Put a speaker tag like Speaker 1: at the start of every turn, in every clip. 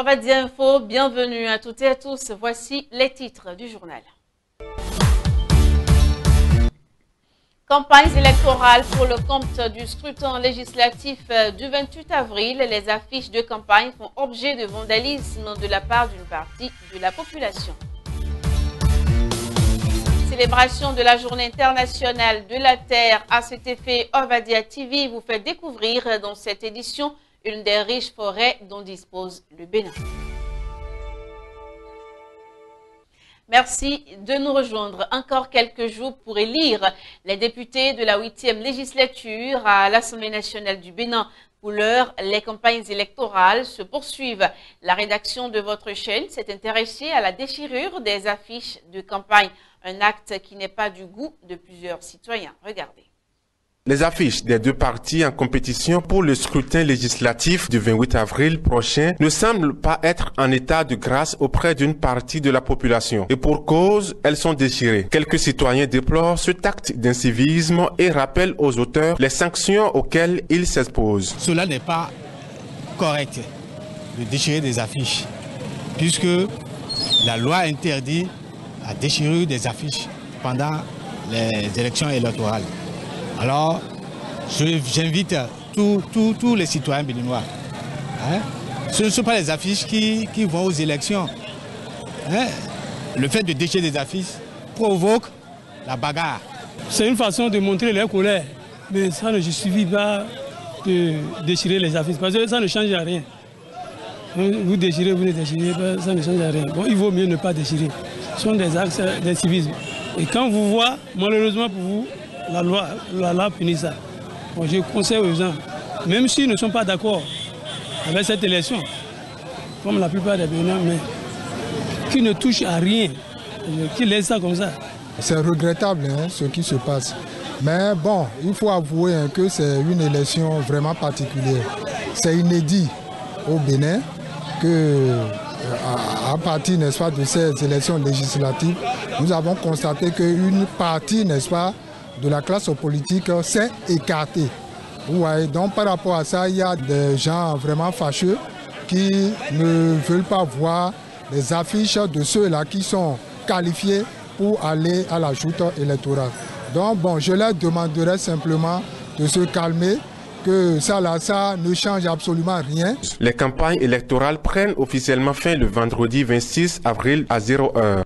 Speaker 1: Ovadia Info, bienvenue à toutes et à tous. Voici les titres du journal. Campagnes électorales pour le compte du scrutin législatif du 28 avril. Les affiches de campagne font objet de vandalisme de la part d'une partie de la population. Célébration de la Journée internationale de la Terre. À cet effet, Ovadia TV vous fait découvrir dans cette édition une des riches forêts dont dispose le Bénin. Merci de nous rejoindre. Encore quelques jours pour élire les députés de la 8e législature à l'Assemblée nationale du Bénin. Pour l'heure, les campagnes électorales se poursuivent. La rédaction de votre chaîne s'est intéressée à la déchirure des affiches de campagne, un acte qui n'est pas du goût de plusieurs citoyens. Regardez.
Speaker 2: Les affiches des deux partis en compétition pour le scrutin législatif du 28 avril prochain ne semblent pas être en état de grâce auprès d'une partie de la population. Et pour cause, elles sont déchirées. Quelques citoyens déplorent ce acte d'incivisme et rappellent aux auteurs les sanctions auxquelles ils s'exposent.
Speaker 3: Cela n'est pas correct de déchirer des affiches, puisque la loi interdit la déchirure des affiches pendant les élections électorales. Alors, j'invite tous les citoyens béninois. Ce ne sont pas les affiches qui vont aux élections. Le fait de déchirer des affiches provoque la bagarre.
Speaker 4: C'est une façon de montrer leur colère, mais ça ne justifie pas de déchirer les affiches, parce que ça ne change rien. Vous déchirez, vous ne déchirez pas, ça ne change rien. Bon, il vaut mieux ne pas déchirer. Ce sont des actes d'incivisme. Et quand vous voyez, malheureusement pour vous, la loi punit ça. Bon, je conseille aux gens, même s'ils ne sont pas d'accord avec cette élection, comme la plupart des Béninois, mais qui ne touchent à rien, qui laissent ça comme ça.
Speaker 5: C'est regrettable ce qui se passe. Mais bon, il faut avouer que c'est une élection vraiment particulière. C'est inédit au Bénin que, à partir, n'est-ce pas, de ces élections législatives, nous avons constaté qu'une partie, n'est-ce pas, de la classe politique s'est écartée. Ouais, donc par rapport à ça, il y a des gens vraiment fâcheux qui ne veulent pas voir les affiches de ceux-là qui sont qualifiés pour aller à la joute électorale. Donc bon, je leur demanderai simplement de se calmer, que ça ne change absolument rien.
Speaker 2: Les campagnes électorales prennent officiellement fin le vendredi 26 avril à 0h.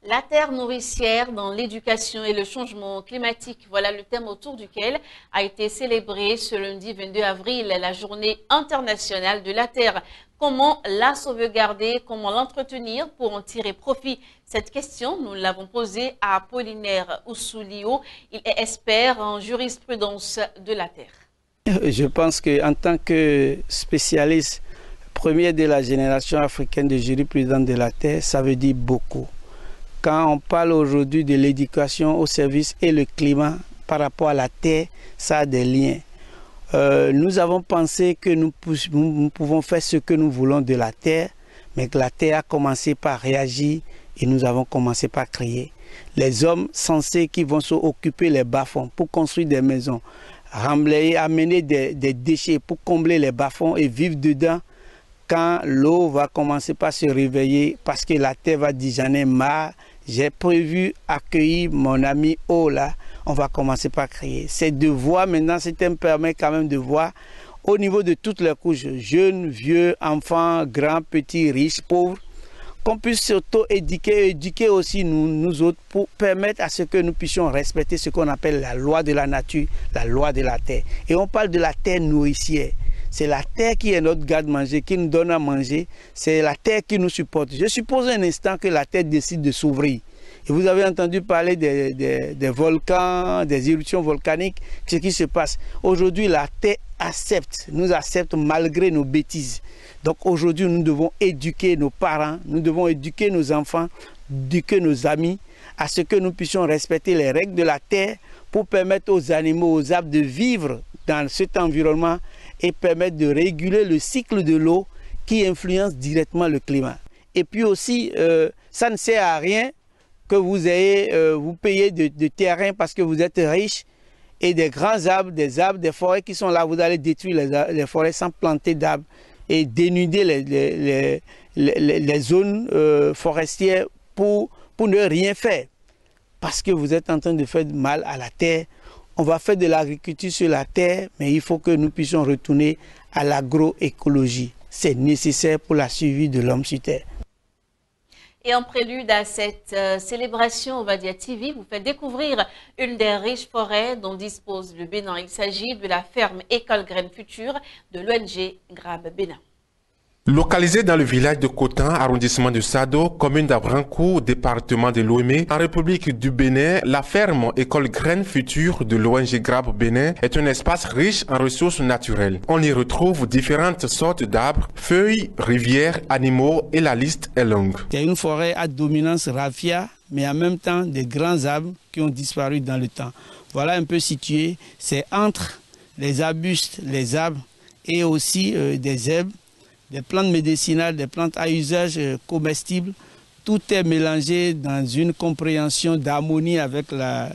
Speaker 1: La terre nourricière dans l'éducation et le changement climatique, voilà le thème autour duquel a été célébré ce lundi 22 avril, la journée internationale de la terre. Comment la sauvegarder, comment l'entretenir pour en tirer profit? Cette question, nous l'avons posée à Apollinaire Oussoulio. Il est expert en jurisprudence de la terre.
Speaker 6: Je pense qu'en tant que spécialiste premier de la génération africaine de jurisprudence de la terre, ça veut dire beaucoup. Quand on parle aujourd'hui de l'éducation au service et le climat par rapport à la terre, ça a des liens. Nous avons pensé que nous pouvons faire ce que nous voulons de la terre, mais que la terre a commencé par réagir et nous avons commencé par créer. Les hommes censés qui vont s'occuper les bas-fonds pour construire des maisons, remblayer, amener des déchets pour combler les bas-fonds et vivre dedans, quand l'eau va commencer par se réveiller parce que la terre va dire j'en ai marre, j'ai prévu accueillir mon ami eau là, on va commencer par créer. C'est de voir maintenant, c'est me permet quand même de voir au niveau de toutes les couches, jeunes, vieux, enfants, grands, petits, riches, pauvres, qu'on puisse s'auto-éduquer, éduquer aussi nous autres pour permettre à ce que nous puissions respecter ce qu'on appelle la loi de la nature, la loi de la terre. Et on parle de la terre nourricière. C'est la terre qui est notre garde-manger, qui nous donne à manger. C'est la terre qui nous supporte. Je suppose un instant que la terre décide de s'ouvrir. Et vous avez entendu parler des volcans, des éruptions volcaniques, ce qui se passe. Aujourd'hui, la terre nous accepte malgré nos bêtises. Donc aujourd'hui, nous devons éduquer nos parents, nous devons éduquer nos enfants, éduquer nos amis, à ce que nous puissions respecter les règles de la terre pour permettre aux animaux, aux arbres de vivre dans cet environnement et permettre de réguler le cycle de l'eau qui influence directement le climat. Et puis aussi, ça ne sert à rien que vous payez de terrain parce que vous êtes riche et des grands arbres, des forêts qui sont là, vous allez détruire les forêts sans planter d'arbres. et dénuder les zones forestières pour ne rien faire. Parce que vous êtes en train de faire mal à la terre. On va faire de l'agriculture sur la terre, mais il faut que nous puissions retourner à l'agroécologie. C'est nécessaire pour la survie de l'homme sur terre.
Speaker 1: Et en prélude à cette célébration, Obadia TV vous fait découvrir une des riches forêts dont dispose le Bénin. Il s'agit de la ferme École Graines Futures de l'ONG Grab Bénin.
Speaker 2: Localisée dans le village de Cotin, arrondissement de Sado, commune d'Abrancourt, département de Lomé, en République du Bénin, la ferme École Graines Futures de l'ONG Grab Bénin est un espace riche en ressources naturelles. On y retrouve différentes sortes d'arbres, feuilles, rivières, animaux et la liste est longue.
Speaker 6: C'est une forêt à dominance raffia, mais en même temps des grands arbres qui ont disparu dans le temps. Voilà un peu situé, c'est entre les arbustes, les arbres et aussi des herbes, des plantes médicinales, des plantes à usage comestible. Tout est mélangé dans une compréhension d'harmonie avec la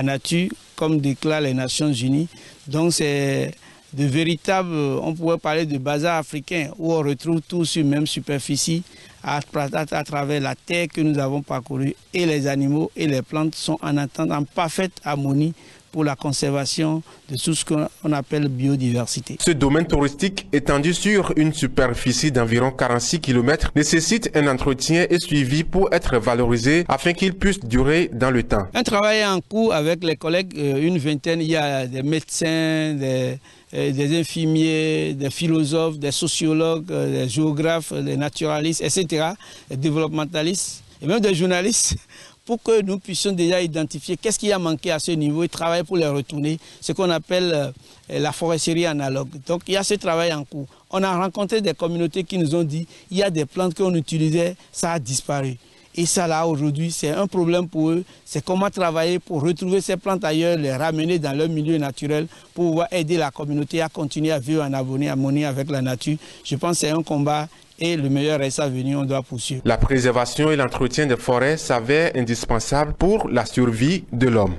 Speaker 6: nature, comme déclarent les Nations Unies. Donc c'est de véritables, on pourrait parler de bazar africain, où on retrouve tout sur la même superficie, à travers la terre que nous avons parcourue. Et les animaux et les plantes sont en attente, en parfaite harmonie, pour la conservation de tout ce qu'on appelle biodiversité.
Speaker 2: Ce domaine touristique étendu sur une superficie d'environ 46 km nécessite un entretien et suivi pour être valorisé afin qu'il puisse durer dans le temps.
Speaker 6: Un travail est en cours avec les collègues, une vingtaine, il y a des médecins, des infirmiers, des philosophes, des sociologues, des géographes, des naturalistes, etc., des développementalistes et même des journalistes, pour que nous puissions déjà identifier qu'est-ce qui a manqué à ce niveau et travailler pour les retourner, ce qu'on appelle la foresterie analogue. Donc il y a ce travail en cours. On a rencontré des communautés qui nous ont dit il y a des plantes qu'on utilisait, ça a disparu. Et ça là aujourd'hui c'est un problème pour eux, c'est comment travailler pour retrouver ces plantes ailleurs, les ramener dans leur milieu naturel pour pouvoir aider la communauté à continuer à vivre en harmonie avec la nature. Je pense que c'est un combat. Et le meilleur reste à venir, on doit poursuivre.
Speaker 2: La préservation et l'entretien des forêts s'avèrent indispensables pour la survie de l'homme.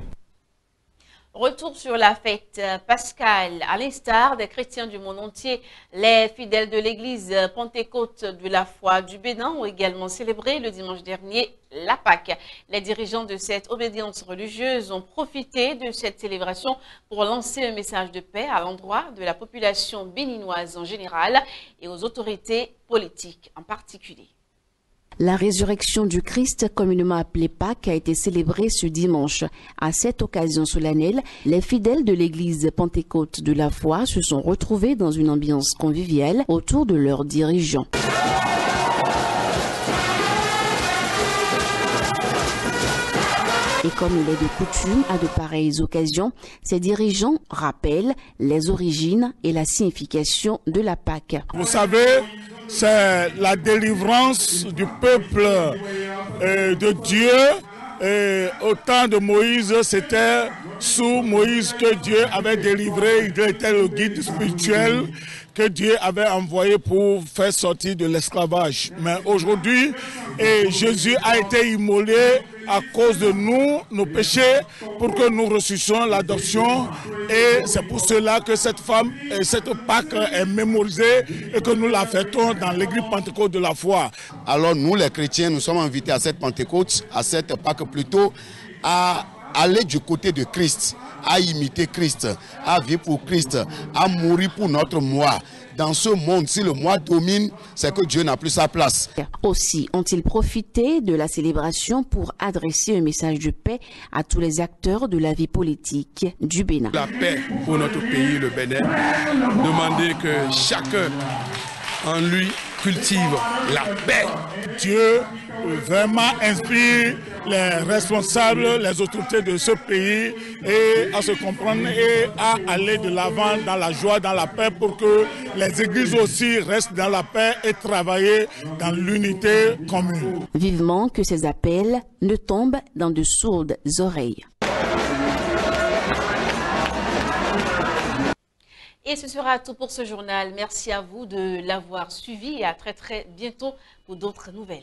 Speaker 1: Retour sur la fête pascale. À l'instar des chrétiens du monde entier, les fidèles de l'église Pentecôte de la foi du Bénin ont également célébré le dimanche dernier la Pâque. Les dirigeants de cette obédience religieuse ont profité de cette célébration pour lancer un message de paix à l'endroit de la population béninoise en général et aux autorités politiques en particulier.
Speaker 7: La résurrection du Christ, communément appelée Pâques, a été célébrée ce dimanche. À cette occasion solennelle, les fidèles de l'église Pentecôte de la foi se sont retrouvés dans une ambiance conviviale autour de leurs dirigeants. Et comme il est de coutume à de pareilles occasions, ces dirigeants rappellent les origines et la signification de la Pâque.
Speaker 8: Vous savez, c'est la délivrance du peuple de Dieu. Au temps de Moïse, c'était sous Moïse que Dieu avait délivré, il était le guide spirituel que Dieu avait envoyé pour faire sortir de l'esclavage. Mais aujourd'hui, Jésus a été immolé à cause de nous, nos péchés, pour que nous reçussions l'adoption. Et c'est pour cela que cette Pâque est mémorisée et que nous la fêtons dans l'église Pentecôte de la foi.
Speaker 9: Alors nous, les chrétiens, nous sommes invités à cette Pentecôte, à cette Pâque plutôt, à aller du côté de Christ, à imiter Christ, à vivre pour Christ, à mourir pour notre moi. Dans ce monde, si le moi domine, c'est que Dieu n'a plus sa place.
Speaker 7: Aussi ont-ils profité de la célébration pour adresser un message de paix à tous les acteurs de la vie politique du Bénin.
Speaker 10: La paix pour notre pays, le Bénin. Demander que chacun en lui cultive la paix.
Speaker 8: Dieu vraiment inspire les responsables, les autorités de ce pays et à se comprendre et à aller de l'avant dans la joie, dans la paix pour que les églises aussi restent dans la paix et travailler dans l'unité commune.
Speaker 7: Vivement que ces appels ne tombent dans de sourdes oreilles.
Speaker 1: Et ce sera tout pour ce journal. Merci à vous de l'avoir suivi et à très bientôt pour d'autres nouvelles.